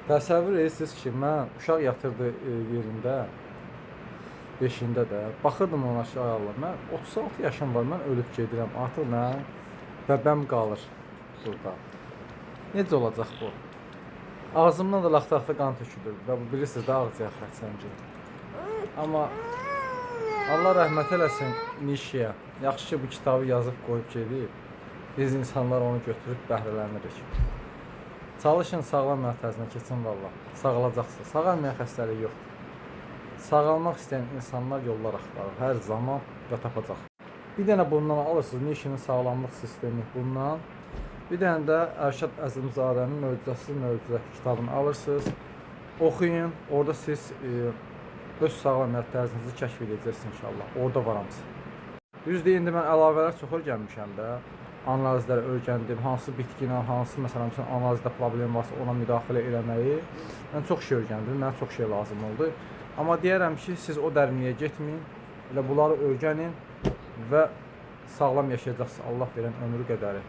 Təsəvvür edirsiniz ki, mən uşaq yatırdı yerində, beşində də, baxırdım ona aşağı. Mən 36 yaşım var, mən ölüb gedirəm. Artıq mən bəbəm qalır burada. Necə olacaq bu? Ağzımdan da laxta-laxta qan tökülür. Və bilirsiniz də ağzıya xərçəngi. Amma Allah rəhmət eləsin Nişiyə. Yaxşı ki, bu kitabı yazıb qoyub gedib. Biz insanlar onu götürüb bəhrələnirik. Çalışın sağlam mərkəzinə keçin valla. Sağalacaqsınız. Sağalmayan xəstəlik yoxdur. Sağalmaq istəyən insanlar yollar axtarır hər zaman və tapacaq. Bir dənə bundan alırsınız, Nişinin sağlamlıq sistemi bundan. Bir dənə də Ərşad Əzimzadənin Möcüzəsiz Möcüzə kitabını alırsınız. Oxuyun, orada siz öz sağlamlıq tərzinizi kəşf edəcəksiniz inşallah. Orada var hamısı. Düzdür, indi mən əlavələr çox öyrənmişəm də. Analizləri öyrəndim, hansı bitkinin, hansı məsələn analizdə problem varsa ona müdaxilə eləməyi. Mən çox şey öyrəndim, mənə çox şey lazım oldu. Amma deyərəm ki, siz o dərinliyə getməyin, elə bunları öyrənin və sağlam yaşayacaqsınız Allah verən ömrü qədəri.